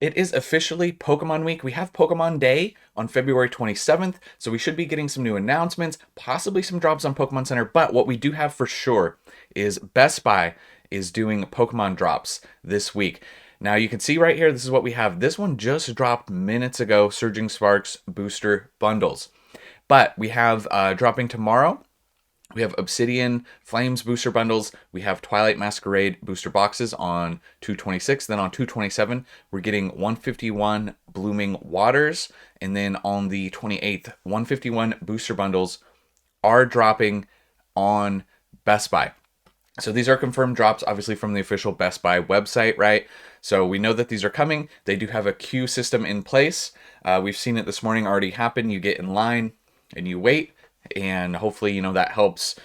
It is officially Pokemon Week. We have Pokemon Day on February 27th, so we should be getting some new announcements, possibly some drops on Pokemon Center. But what we do have for sure is Best Buy is doing Pokemon drops this week. Now you can see right here, this is what we have. This one just dropped minutes ago, Surging Sparks booster bundles. But we have dropping tomorrow. We have Obsidian Flames booster bundles. We have Twilight Masquerade booster boxes on 226. Then on 227, we're getting 151 Blooming Waters. And then on the 28th, 151 booster bundles are dropping on Best Buy. So these are confirmed drops, obviously, from the official Best Buy website, right? So we know that these are coming. They do have a queue system in place. We've seen it this morning already happen. You get in line and you wait, and hopefully, that helps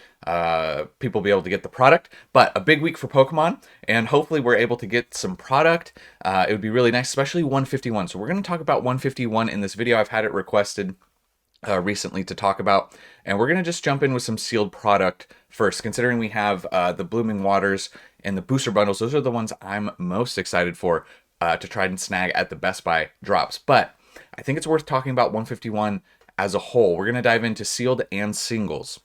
people be able to get the product. But a big week for Pokemon, and hopefully we're able to get some product. It would be really nice, especially 151. So we're going to talk about 151 in this video. I've had it requested recently to talk about, and we're going to just jump in with some sealed product first, considering we have the Blooming Waters and the booster bundles. Those are the ones I'm most excited for to try and snag at the Best Buy drops. But I think it's worth talking about 151 as a whole. We're going to dive into sealed and singles.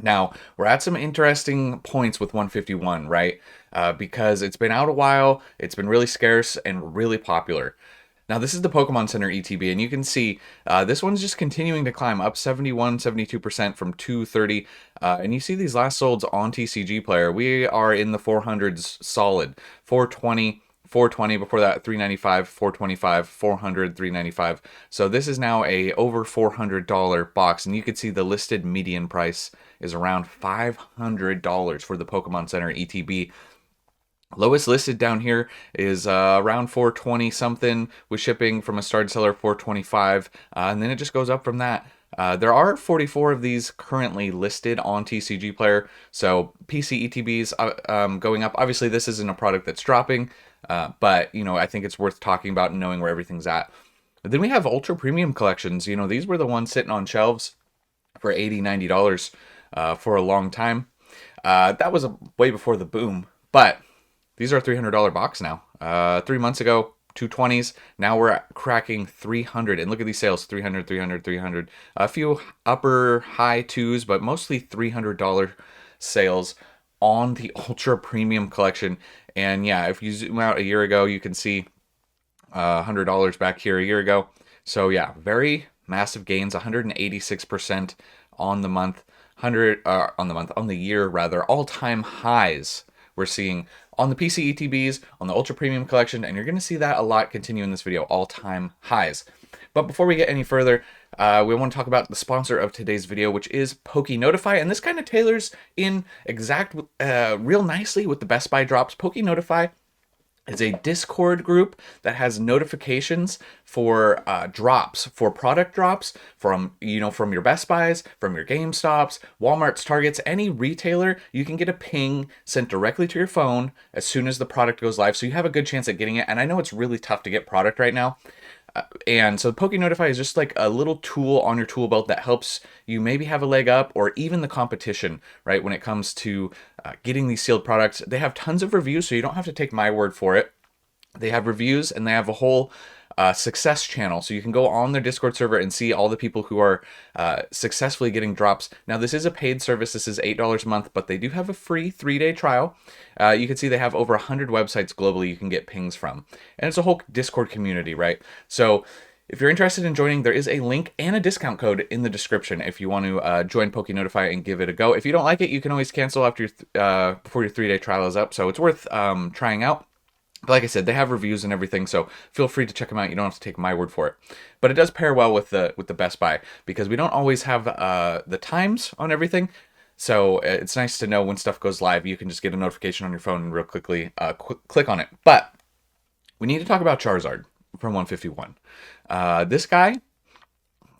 Now, we're at some interesting points with 151, right? Because it's been out a while, it's been really scarce and really popular. Now, this is the Pokemon Center ETB, and you can see this one's just continuing to climb up 71, 72% from 230. And you see these last solds on TCG Player. We are in the 400s solid. 420, 420, before that 395, 425, 400, 395. So this is now a over $400 box, and you can see the listed median price is around $500 for the Pokemon Center ETB. Lowest listed down here is around 420 something, with shipping from a started seller 425, and then it just goes up from that. There are 44 of these currently listed on TCG Player, so PC ETBs going up. Obviously, this isn't a product that's dropping, but I think it's worth talking about and knowing where everything's at. But then we have ultra premium collections. These were the ones sitting on shelves for $80, $90 for a long time. That was way before the boom, but these are a $300 box now. 3 months ago, 220s. Now we're cracking 300. And look at these sales, 300, 300, 300. A few upper high twos, but mostly $300 sales on the ultra premium collection. And yeah, if you zoom out a year ago, you can see $100 back here a year ago. So yeah, very massive gains, 186% on the month, on the year rather, all-time highs we're seeing on the PC ETBs, on the Ultra Premium Collection, and you're going to see that a lot continue in this video, all-time highs. But before we get any further, we want to talk about the sponsor of today's video, which is Pokey Notify, and this kind of tailors in real nicely with the Best Buy drops. Pokey Notify is a Discord group that has notifications for drops, for product drops from your Best Buys, from your GameStops, Walmarts, Targets, any retailer. You can get a ping sent directly to your phone as soon as the product goes live, so you have a good chance at getting it. And I know it's really tough to get product right now. And so Poke Notify is just like a little tool on your tool belt that helps you maybe have a leg up, or even the competition, right? When it comes to getting these sealed products, they have tons of reviews, so you don't have to take my word for it. They have reviews, and they have a whole success channel, so you can go on their Discord server and see all the people who are successfully getting drops. Now, this is a paid service. This is $8 a month, but they do have a free 3-day trial. You can see they have over 100 websites globally you can get pings from, and it's a whole Discord community, right? So if you're interested in joining, there is a link and a discount code in the description if you want to join Poke Notify and give it a go. If you don't like it, you can always cancel after before your 3-day trial is up, so it's worth trying out. But like I said, they have reviews and everything, so feel free to check them out. You don't have to take my word for it. But it does pair well with the Best Buy, because we don't always have the times on everything. So it's nice to know when stuff goes live. You can just get a notification on your phone and real quickly click on it. But we need to talk about Charizard from 151. This guy,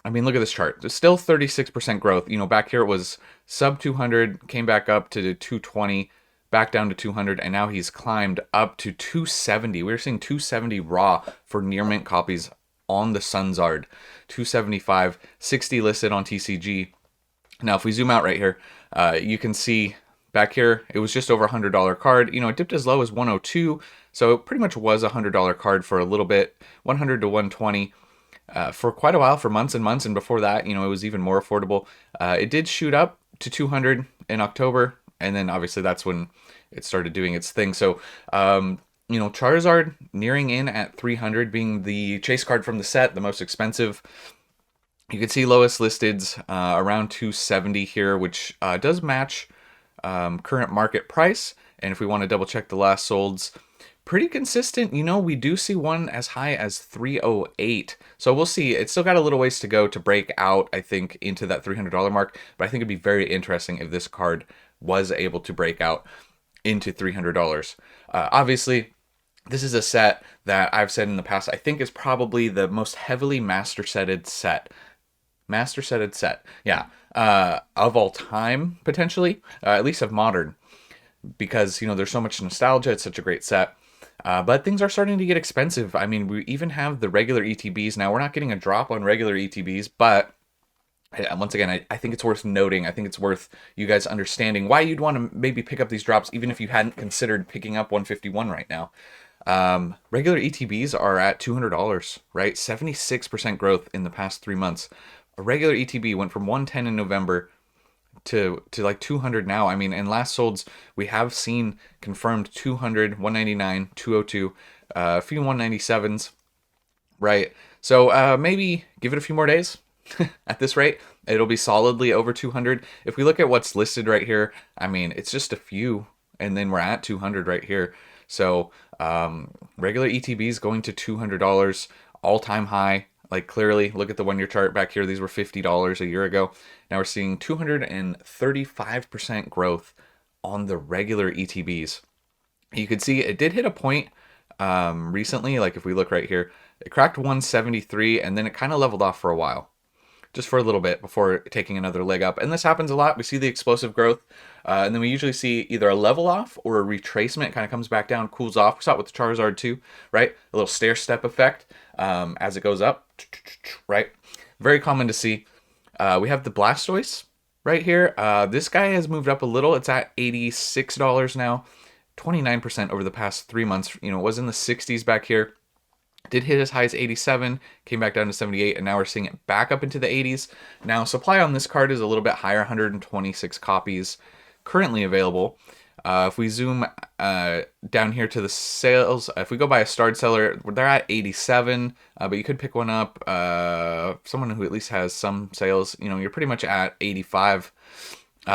I mean, look at this chart. There's still 36% growth. Back here it was sub 200, came back up to 220, back down to 200, and now he's climbed up to 270. We're seeing 270 raw for near mint copies on the Sunzard. 275, 60 listed on TCG. Now, if we zoom out right here, you can see back here, it was just over $100 card. It dipped as low as 102, So it pretty much was a $100 card for a little bit, 100 to 120 for quite a while, for months and months. And before that, it was even more affordable. It did shoot up to 200 in October, and then obviously that's when it started doing its thing. So, Charizard nearing in at 300, being the chase card from the set, the most expensive. You can see lowest listeds around 270 here, which does match current market price. And if we want to double check the last solds, pretty consistent. We do see one as high as 308. So we'll see. It's still got a little ways to go to break out, I think, into that $300 mark. But I think it'd be very interesting if this card was able to break out into $300. Obviously, this is a set that I've said in the past, I think is probably the most heavily master setted set. Master setted set. Yeah. Of all time, potentially. At least of modern. Because, there's so much nostalgia. It's such a great set. But things are starting to get expensive. I mean, we even have the regular ETBs. Now, we're not getting a drop on regular ETBs, but once again, I think it's worth noting. I think it's worth you guys understanding why you'd want to maybe pick up these drops, even if you hadn't considered picking up 151 right now. Regular ETBs are at $200, right? 76% growth in the past 3 months. A regular ETB went from 110 in November to like 200 now. I mean, in last solds, we have seen confirmed 200, 199, 202, a few 197s, right? So maybe give it a few more days. At this rate, it'll be solidly over 200. If we look at what's listed right here, I mean, it's just a few, and then we're at 200 right here. So regular ETBs going to $200, all-time high. Like, clearly, look at the one-year chart back here. These were $50 a year ago. Now we're seeing 235% growth on the regular ETBs. You can see it did hit a point recently. Like, if we look right here, it cracked 173, and then it kind of leveled off for a while. Just for a little bit before taking another leg up. And this happens a lot. We see the explosive growth, and then we usually see either a level off or a retracement. It kind of comes back down, cools off. We saw it with the Charizard too, right? A little stair step effect as it goes up, right? Very common to see. We have the Blastoise right here. This guy has moved up a little. It's at $86 now, 29% over the past 3 months. It was in the 60s back here. Did hit as high as 87, came back down to 78, and now we're seeing it back up into the 80s. Now, supply on this card is a little bit higher, 126 copies currently available. If we zoom down here to the sales, if we go by a starred seller, they're at 87, but you could pick one up. Someone who at least has some sales, you're pretty much at 85,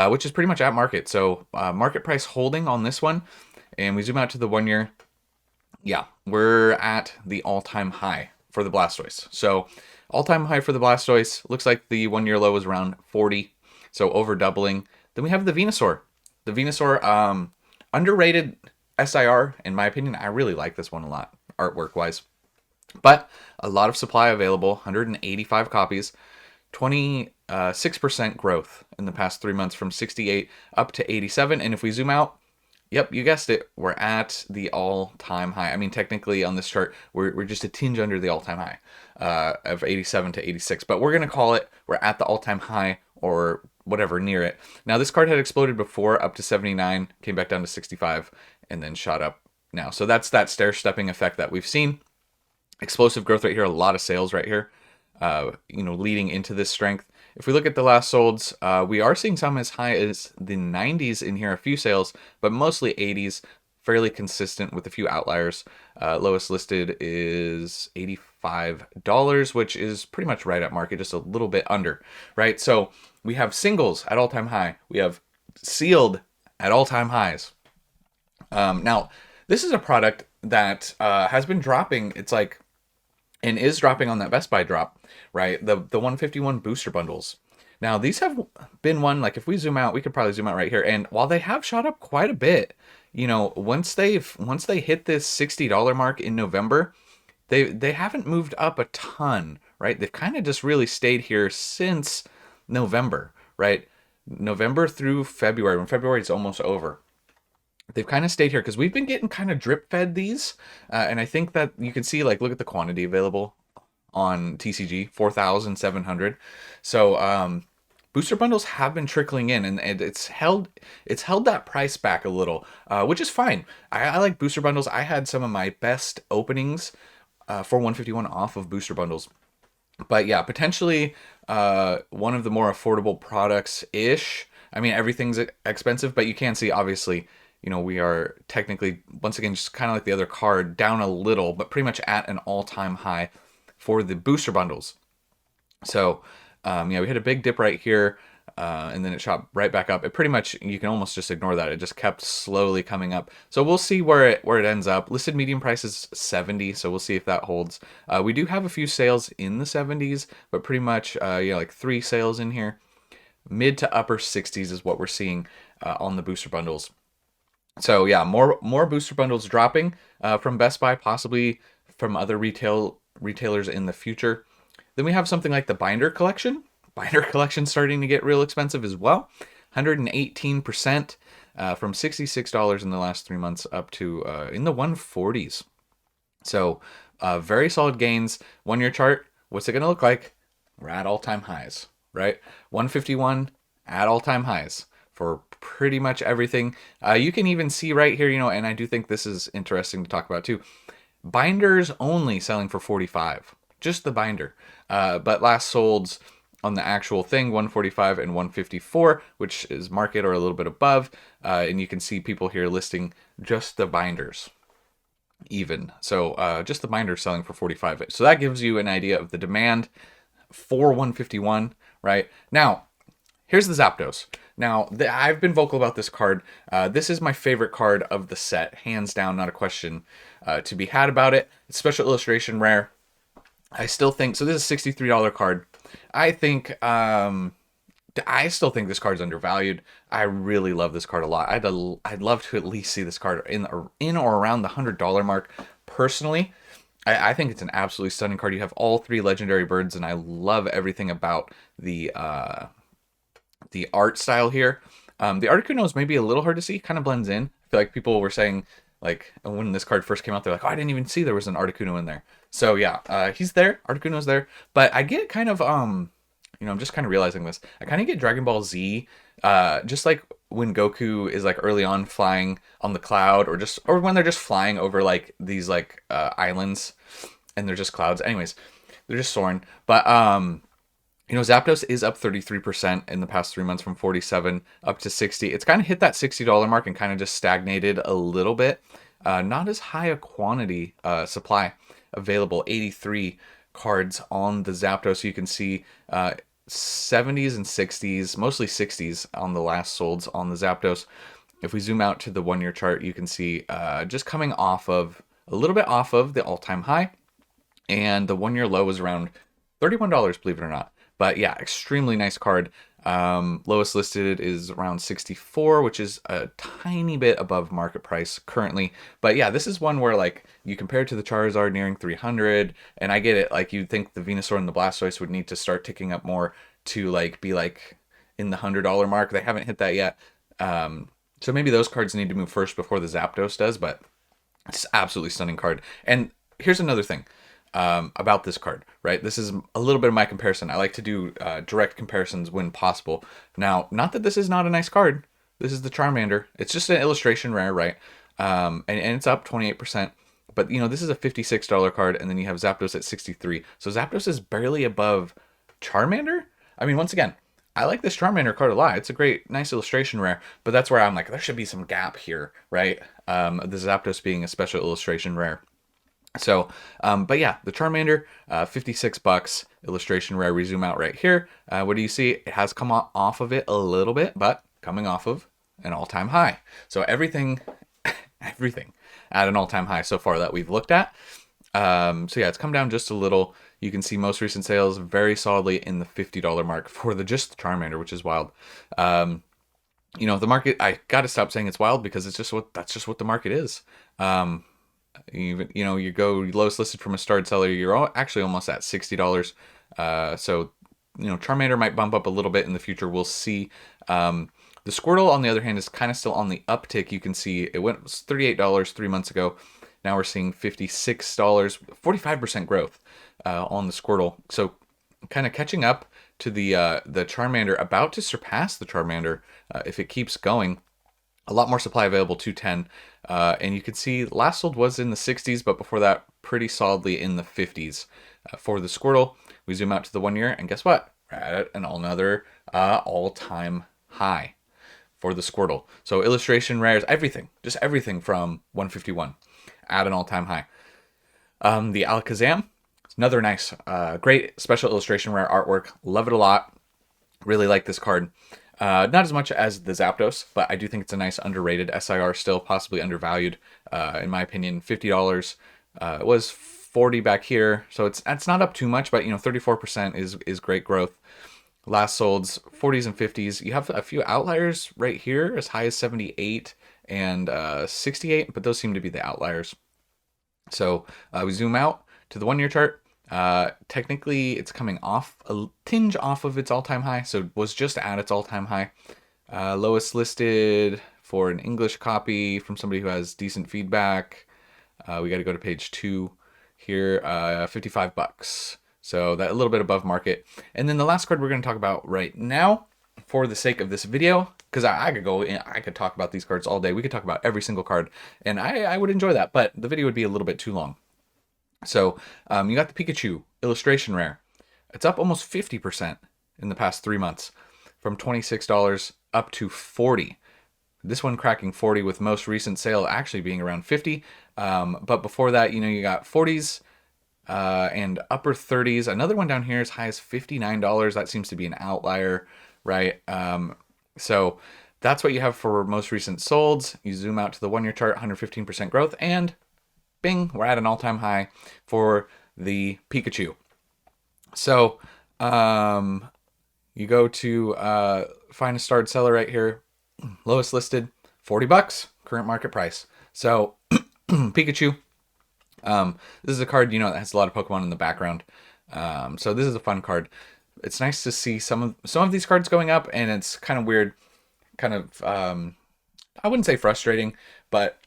which is pretty much at market. So market price holding on this one, and we zoom out to the 1 year. Yeah, we're at the all-time high for the Blastoise. So all-time high for the Blastoise. Looks like the 1 year low was around 40, so over doubling. Then we have the Venusaur. The Venusaur, underrated SIR, in my opinion. I really like this one a lot, artwork-wise. But a lot of supply available, 185 copies, 26% growth in the past 3 months from 68 up to 87. And if we zoom out, yep, you guessed it. We're at the all-time high. I mean, technically on this chart, we're just a tinge under the all-time high of 87 to 86. But we're going to call it, we're at the all-time high or whatever, near it. Now, this card had exploded before up to 79, came back down to 65, and then shot up now. So that's that stair-stepping effect that we've seen. Explosive growth right here, a lot of sales right here, leading into this strength. If we look at the last solds, we are seeing some as high as the 90s in here, a few sales, but mostly 80s, fairly consistent with a few outliers. Lowest listed is $85, which is pretty much right at market, just a little bit under, right? So we have singles at all-time high. We have sealed at all-time highs. Now, this is a product that has been dropping. It's like, and is dropping on that Best Buy drop, right? The 151 booster bundles. Now, these have been one, like if we zoom out, we could probably zoom out right here. And while they have shot up quite a bit, once they hit this $60 mark in November, they haven't moved up a ton, right? They've kind of just really stayed here since November, right? November through February, when February is almost over. They've kind of stayed here because we've been getting kind of drip fed these. And I think that you can see, like, look at the quantity available on TCG, 4,700. So booster bundles have been trickling in, and it's held that price back a little, which is fine. I like booster bundles. I had some of my best openings for 151 off of booster bundles. But yeah, potentially one of the more affordable products ish. I mean, everything's expensive, but you can see obviously, we are technically once again just kind of like the other card, down a little, but pretty much at an all-time high for the booster bundles. So yeah, we had a big dip right here, and then it shot right back up. It pretty much, you can almost just ignore that. It just kept slowly coming up. So we'll see where it ends up. Listed medium price is 70, so we'll see if that holds. We do have a few sales in the 70s, but pretty much, like 3 sales in here. Mid to upper 60s is what we're seeing on the booster bundles. So yeah, more booster bundles dropping from Best Buy, possibly from other retailers in the future. Then we have something like the binder collection. Binder collection starting to get real expensive as well. 118% from $66 in the last 3 months up to in the 140s. So very solid gains. 1 year chart, what's it going to look like? We're at all-time highs, right? 151 at all-time highs for pretty much everything. You can even see right here, and I do think this is interesting to talk about too. Binders only selling for 45, just the binder. But last solds on the actual thing, 145 and 154, which is market or a little bit above. And you can see people here listing just the binders even. So just the binders selling for 45. So that gives you an idea of the demand for 151, right? Now, here's the Zapdos. Now, I've been vocal about this card. This is my favorite card of the set, hands down, not a question to be had about it. It's special illustration rare. I still think, so this is a $63 card. I still think this card's undervalued. I really love this card a lot. I'd love to at least see this card in or around the $100 mark. Personally, I think it's an absolutely stunning card. You have all 3 legendary birds, and I love everything about the art style here. The Articuno is maybe a little hard to see, kind of blends in. I feel like people were saying, like, when this card first came out, they're like, oh, I didn't even see there was an Articuno in there. So yeah, he's there. Articuno's there. But I get kind of, I'm just kind of realizing this. I kind of get Dragon Ball Z, just like when Goku is like early on flying on the cloud, or when they're just flying over like these like islands, and they're just clouds. Anyways, they're just soaring. But Zapdos is up 33% in the past 3 months, from 47 up to 60. It's kind of hit that $60 mark and kind of just stagnated a little bit. Not as high a quantity supply available. 83 cards on the Zapdos. So you can see 70s and 60s, mostly 60s on the last solds on the Zapdos. If we zoom out to the 1 year chart, you can see just coming off of a little bit off of the all-time high, and the 1 year low was around $31, believe it or not. But yeah, extremely nice card. Lowest listed is around 64, which is a tiny bit above market price currently. But yeah, this is one where like you compare it to the Charizard nearing 300, and I get it. Like you'd think the Venusaur and the Blastoise would need to start ticking up more to like be like in the $100 mark. They haven't hit that yet. So maybe those cards need to move first before the Zapdos does. But it's an absolutely stunning card. And here's another thing. About this card, right? This is a little bit of my comparison. I like to do direct comparisons when possible. Now, not that this is not a nice card. This is the Charmander. It's just an illustration rare, right? And it's up 28%. But, this is a $56 card, and then you have Zapdos at 63. So Zapdos is barely above Charmander? I mean, once again, I like this Charmander card a lot. It's a great, nice illustration rare. But that's where I'm like, there should be some gap here, right? The Zapdos being a special illustration rare. So, but yeah, the Charmander, $56, illustration rare. We zoom out right here. What do you see? It has come off of it a little bit, but coming off of an all-time high. So everything at an all-time high so far that we've looked at. So yeah, it's come down just a little. You can see most recent sales very solidly in the $50 mark for just the Charmander, which is wild. The market, I got to stop saying it's wild because that's just what the market is. Even you go lowest listed from a starred seller, you're actually almost at $60. So Charmander might bump up a little bit in the future. We'll see. The Squirtle, on the other hand, is kind of still on the uptick. You can see it was $38 3 months ago. Now we're seeing $56, 45% growth on the Squirtle. So kind of catching up to the Charmander, about to surpass the Charmander if it keeps going. A lot more supply available, 210. And you can see last sold was in the 60s, but before that, pretty solidly in the 50s. For the Squirtle, we zoom out to the 1 year, and guess what? We're at another all-time high for the Squirtle. So illustration rares, everything, just everything from 151 at an all-time high. The Alakazam, another nice, great special illustration rare artwork. Love it a lot. Really like this card. Not as much as the Zapdos, but I do think it's a nice underrated SIR still, possibly undervalued, in my opinion. $50. It was 40 back here, so it's not up too much, but 34% is great growth. Last solds 40s and 50s. You have a few outliers right here, as high as 78 and 68, but those seem to be the outliers. So we zoom out to the 1 year chart. Technically, it's coming off a tinge off of its all-time high, so it was just at its all-time high. Lowest listed for an English copy from somebody who has decent feedback. We got to go to page 2 here. $55. So that a little bit above market. And then the last card we're going to talk about right now, for the sake of this video, because I could go in, I could talk about these cards all day. We could talk about every single card, and I would enjoy that, but the video would be a little bit too long. So you got the Pikachu illustration rare. It's up almost 50% in the past 3 months, from $26 up to $40. This one cracking 40, with most recent sale actually being around 50. But before that, you got 40s and upper 30s. Another one down here as high as $59. That seems to be an outlier, right? So that's what you have for most recent solds. You zoom out to the 1 year chart, 115% growth, and bing, we're at an all-time high for the Pikachu. So you go to find a starred seller right here, lowest listed, $40, current market price. So Pikachu, this is a card, that has a lot of Pokemon in the background. So this is a fun card. It's nice to see some of these cards going up, and it's kind of weird, kind of, I wouldn't say frustrating, but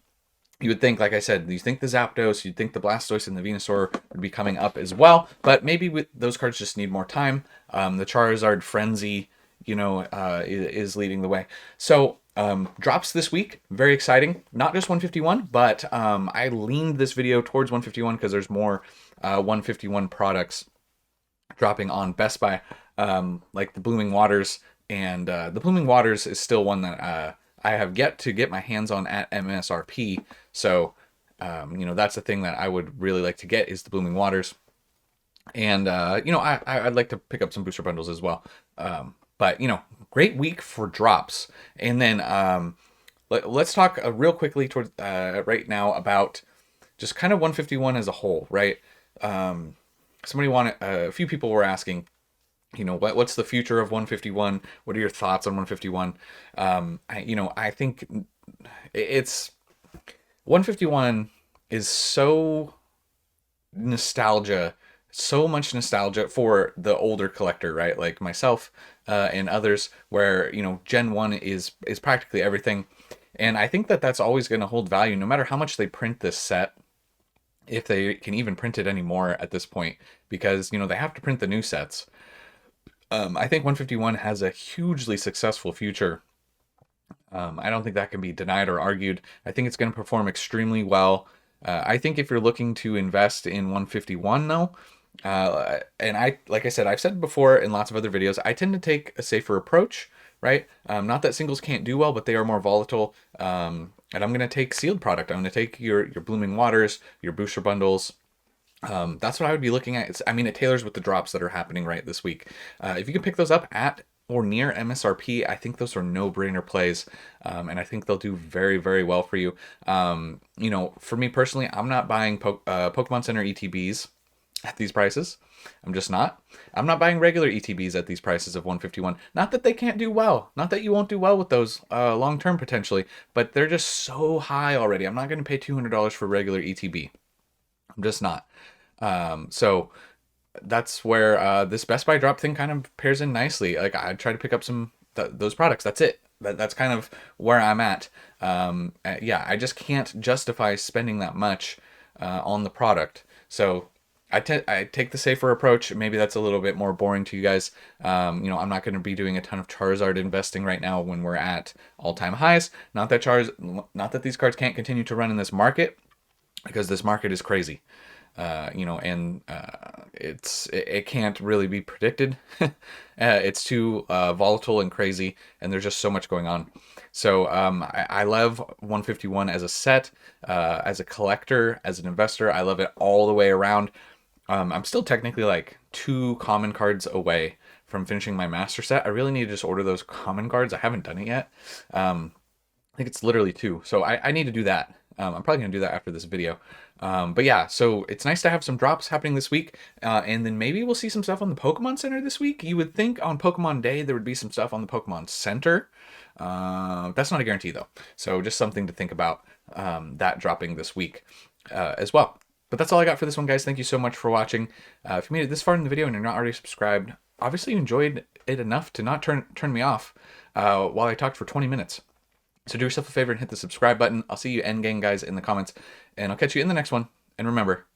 you would think, like I said, you think the Zapdos, you'd think the Blastoise and the Venusaur would be coming up as well, but maybe those cards just need more time. The Charizard Frenzy, is leading the way. So drops this week, very exciting. Not just 151, but I leaned this video towards 151 because there's more 151 products dropping on Best Buy, like the Blooming Waters, and the Blooming Waters is still one that I have yet to get my hands on at MSRP. So, that's the thing that I would really like to get, is the Blooming Waters. And, I'd like to pick up some booster bundles as well. But, great week for drops. And then let's talk real quickly towards right now about just kind of 151 as a whole, right? A few people were asking, what's the future of 151? What are your thoughts on 151? I think it's 151 is so much nostalgia for the older collector, right? Like myself and others, where Gen 1 is practically everything. And I think that that's always going to hold value no matter how much they print this set, if they can even print it anymore at this point, because they have to print the new sets. I think 151 has a hugely successful future. I don't think that can be denied or argued. I think it's going to perform extremely well. I think if you're looking to invest in 151 though, and like I said, I've said before in lots of other videos, I tend to take a safer approach, right? Not that singles can't do well, but they are more volatile. And I'm going to take sealed product. I'm going to take your Blooming Waters, your booster bundles. That's what I would be looking at. It tailors with the drops that are happening right this week. If you can pick those up at or near MSRP, I think those are no-brainer plays, and I think they'll do very, very well for you. For me personally, I'm not buying Pokemon Center ETBs at these prices. I'm just not. I'm not buying regular ETBs at these prices of 151. Not that they can't do well. Not that you won't do well with those long-term potentially, but they're just so high already. I'm not going to pay $200 for regular ETB. I'm just not. So that's where this Best Buy drop thing kind of pairs in nicely. Like, I try to pick up some those products. That's it. That's kind of where I'm at. I just can't justify spending that much on the product. So I take the safer approach. Maybe that's a little bit more boring to you guys. I'm not going to be doing a ton of Charizard investing right now when we're at all-time highs. Not that these cards can't continue to run in this market, because this market is crazy. And it can't really be predicted. It's too volatile and crazy, and there's just so much going on. So I love 151 as a set, as a collector, as an investor. I love it all the way around. I'm still technically like 2 common cards away from finishing my master set. I really need to just order those common cards. I haven't done it yet. I think it's literally 2. So I need to do that. I'm probably going to do that after this video. But yeah, so it's nice to have some drops happening this week. And then maybe we'll see some stuff on the Pokemon Center this week. You would think on Pokemon Day there would be some stuff on the Pokemon Center. That's not a guarantee though. So just something to think about, that dropping this week as well. But that's all I got for this one, guys. Thank you so much for watching. If you made it this far in the video and you're not already subscribed, obviously you enjoyed it enough to not turn me off while I talked for 20 minutes. So do yourself a favor and hit the subscribe button. I'll see you endgame guys in the comments, and I'll catch you in the next one. And remember,